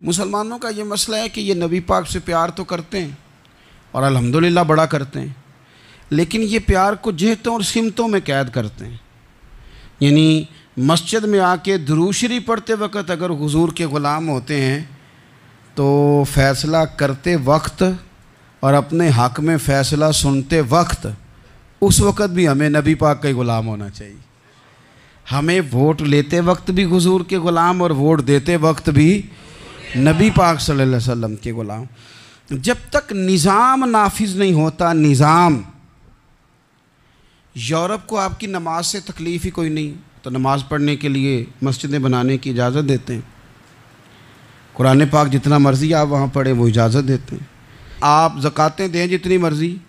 मुसलमानों का ये मसला है कि ये नबी पाक से प्यार तो करते हैं और अल्हम्दुलिल्लाह बड़ा करते हैं, लेकिन ये प्यार को जहतों और सिमतों में कैद करते हैं। यानी मस्जिद में आके दुरूद शरीफ पढ़ते वक्त अगर हुजूर के ग़ुलाम होते हैं तो फ़ैसला करते वक्त और अपने हक़ में फ़ैसला सुनते वक्त उस वक़्त भी हमें नबी पाक का ग़ुलाम होना चाहिए। हमें वोट लेते वक्त भी हुजूर के ग़ुलाम और वोट देते वक्त भी नबी पाक सल्लल्लाहु अलैहि वसल्लम के ग़ुलाम। जब तक निज़ाम नाफिज नहीं होता, निज़ाम, यूरोप को आपकी नमाज से तकलीफ़ ही कोई नहीं, तो नमाज़ पढ़ने के लिए मस्जिदें बनाने की इजाज़त देते हैं। कुरान पाक जितना मर्ज़ी आप वहाँ पढ़ें वो इजाज़त देते हैं। आप ज़कातें दें जितनी मर्ज़ी,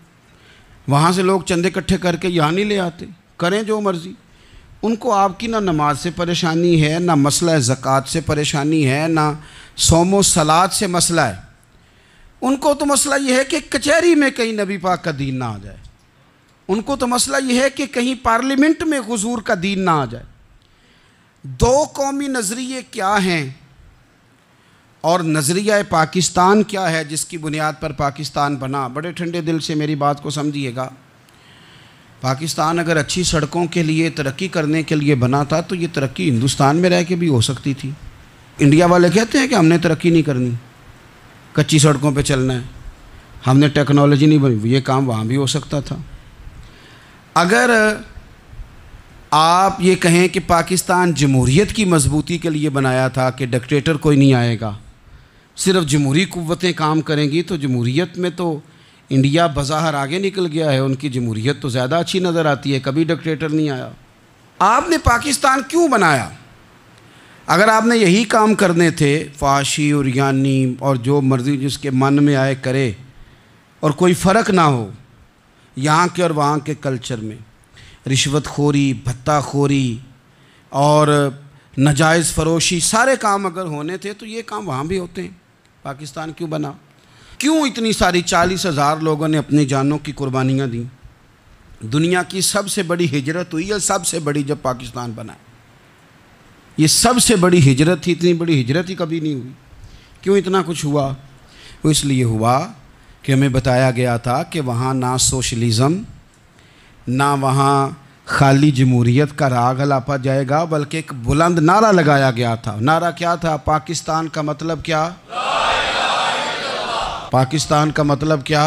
वहाँ से लोग चंदे इकट्ठे करके यहाँ नहीं ले आते, करें जो मर्ज़ी। उनको आपकी ना नमाज से परेशानी है, ना मसला ज़कात से परेशानी है, ना सोमो सलात से मसला है। उनको तो मसला ये है कि कचहरी में कहीं नबी पाक का दीन ना आ जाए। उनको तो मसला ये है कि कहीं पार्लियामेंट में हुजूर का दीन ना आ जाए। दो कौमी नज़रिए क्या हैं और नज़रिया पाकिस्तान क्या है जिसकी बुनियाद पर पाकिस्तान बना। बड़े ठंडे दिल से मेरी बात को समझिएगा। पाकिस्तान अगर अच्छी सड़कों के लिए, तरक्की करने के लिए बना था तो ये तरक्की हिंदुस्तान में रह के भी हो सकती थी। इंडिया वाले कहते हैं कि हमने तरक्की नहीं करनी, कच्ची सड़कों पे चलना है, हमने टेक्नोलॉजी नहीं बनी, ये काम वहाँ भी हो सकता था। अगर आप ये कहें कि पाकिस्तान जमहूरियत की मजबूती के लिए बनाया था कि डिक्टेटर कोई नहीं आएगा, सिर्फ जमहूरी कुव्वतें काम करेंगी, तो जमहूरियत में तो इंडिया बज़ाहिर आगे निकल गया है। उनकी जमहूरियत तो ज़्यादा अच्छी नज़र आती है, कभी डिक्टेटर नहीं आया। आपने पाकिस्तान क्यों बनाया? अगर आपने यही काम करने थे, फाशी और यानी और जो मर्ज़ी जिसके मन में आए करे और कोई फ़र्क ना हो यहाँ के और वहाँ के कल्चर में, रिश्वतखोरी, भत्ताखोरी और नाजायज़ फ़रोशी, सारे काम अगर होने थे तो ये काम वहाँ भी होते हैं। पाकिस्तान क्यों बना? क्यों इतनी सारी 40,000 लोगों ने अपनी जानों की कुर्बानियाँ दी? दुनिया की सबसे बड़ी हिजरत हुई है, सबसे बड़ी, जब पाकिस्तान बना। ये सबसे बड़ी हिजरत थी, इतनी बड़ी हिजरत ही कभी नहीं हुई। क्यों इतना कुछ हुआ? वो इसलिए हुआ कि हमें बताया गया था कि वहाँ ना सोशलिज़म, ना वहाँ खाली जमहूरियत का राग अलापा जाएगा, बल्कि एक बुलंद नारा लगाया गया था। नारा क्या था? पाकिस्तान का मतलब क्या? पाकिस्तान का मतलब क्या?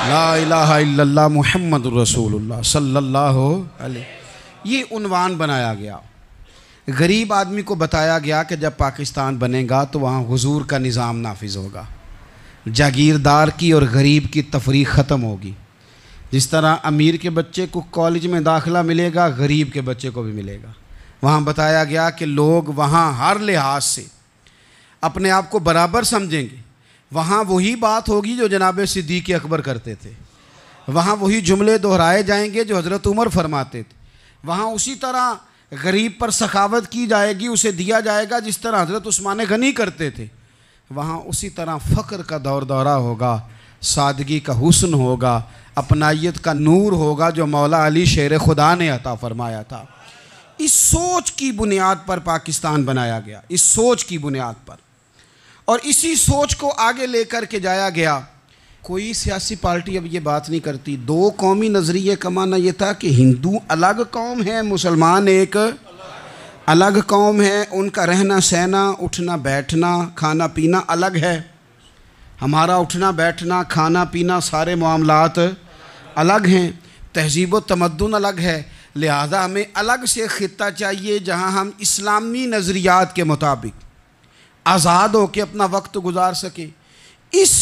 ला इलाहा इल्लल्लाह मुहम्मदुर रसूलुल्लाह सल्लल्लाहु अलैहि। ये उन्वान बनाया गया। गरीब आदमी को बताया गया कि जब पाकिस्तान बनेगा तो वहाँ हुजूर का निज़ाम नाफिज होगा, जागीरदार की और गरीब की तफरीक ख़त्म होगी। जिस तरह अमीर के बच्चे को कॉलेज में दाखिला मिलेगा, गरीब के बच्चे को भी मिलेगा। वहाँ बताया गया कि लोग वहाँ हर लिहाज से अपने आप को बराबर समझेंगे। वहाँ वही बात होगी जो जनाब सिद्दीक़ अकबर करते थे, वहाँ वही जुमले दोहराए जाएंगे जो हज़रत उमर फरमाते थे। वहाँ उसी तरह गरीब पर सखावत की जाएगी, उसे दिया जाएगा जिस तरह हज़रत उस्मान गनी करते थे। वहाँ उसी तरह फ़ख्र का दौर दौरा होगा, सादगी का हुस्न होगा, अपनायत का नूर होगा जो मौला अली शेर खुदा ने अता फरमाया था। इस सोच की बुनियाद पर पाकिस्तान बनाया गया, इस सोच की बुनियाद पर, और इसी सोच को आगे लेकर के जाया गया। कोई सियासी पार्टी अब ये बात नहीं करती। दो कौमी नज़रिए का माना ये था कि हिंदू अलग कौम है, मुसलमान एक अलग कौम है, उनका रहना सहना, उठना बैठना, खाना पीना अलग है। हमारा उठना बैठना, खाना पीना, सारे मामलात अलग हैं, तहज़ीब व तमद्दुन अलग है। लिहाजा हमें अलग से ख़ित्ता चाहिए जहाँ हम इस्लामी नज़रियात के मुताबिक आज़ाद हो के अपना वक्त गुजार सके। इस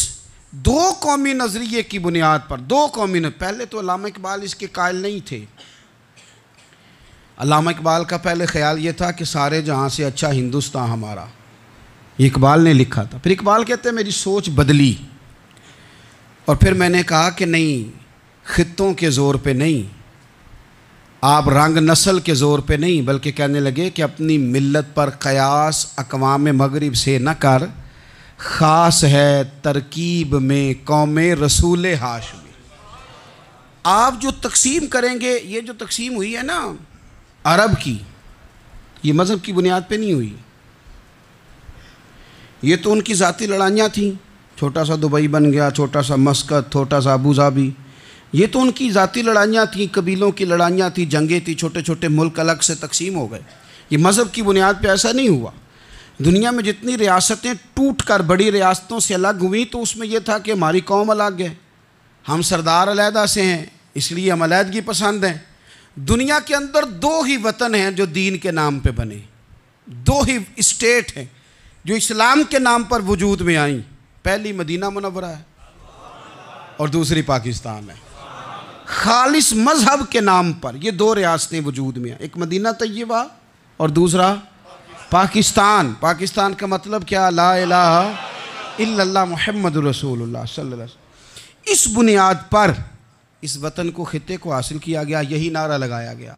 दो कौमी नज़रिए की बुनियाद पर, दो कौमी न, पहले तो अल्लामा इकबाल इसके कायल नहीं थे। अल्लामा इकबाल का पहले ख्याल ये था कि सारे जहाँ से अच्छा हिंदुस्तान हमारा, ये इकबाल ने लिखा था। फिर इकबाल कहते हैं मेरी सोच बदली और फिर मैंने कहा कि नहीं, खित्तों के ज़ोर पे नहीं, आप रंग नस्ल के ज़ोर पे नहीं, बल्कि कहने लगे कि अपनी मिल्लत पर क़यास अक़वाम मगरिब से न कर, ख़ास है तरकीब में कौम रसूल हाशमी। आप जो तकसीम करेंगे, ये जो तकसीम हुई है ना अरब की, ये मज़हब की बुनियाद पे नहीं हुई, ये तो उनकी ज़ाती लड़ाइयाँ थीं, छोटा सा दुबई बन गया, छोटा सा मस्कत, छोटा सा अबू धाबी। ये तो उनकी ज़ाती लड़ाइयाँ थीं, कबीलों की लड़ाइयाँ थीं, जंगें थी, छोटे छोटे मुल्क अलग से तकसीम हो गए। ये मज़हब की बुनियाद पे ऐसा नहीं हुआ। दुनिया में जितनी रियासतें टूट कर बड़ी रियासतों से अलग हुई तो उसमें यह था कि हमारी कौम अलग है, हम सरदार अलहदा से हैं, इसलिए हम अलहदगी पसंद हैं। दुनिया के अंदर दो ही वतन हैं जो दीन के नाम पे बने, दो ही स्टेट हैं जो इस्लाम के नाम पर वजूद में आई। पहली मदीना मुनव्वरा है और दूसरी पाकिस्तान है। खालिस मजहब के नाम पर ये दो रियासतें वजूद में हैं, एक मदीना तैयबा और दूसरा पाकिस्तान। पाकिस्तान का मतलब क्या? ला इलाहा इल्लल्लाह मुहम्मदुर रसूलुल्लाह सल्लल्लाहु अलैहि वसल्लम। इस बुनियाद पर इस वतन को, खित्ते को हासिल किया गया, यही नारा लगाया गया।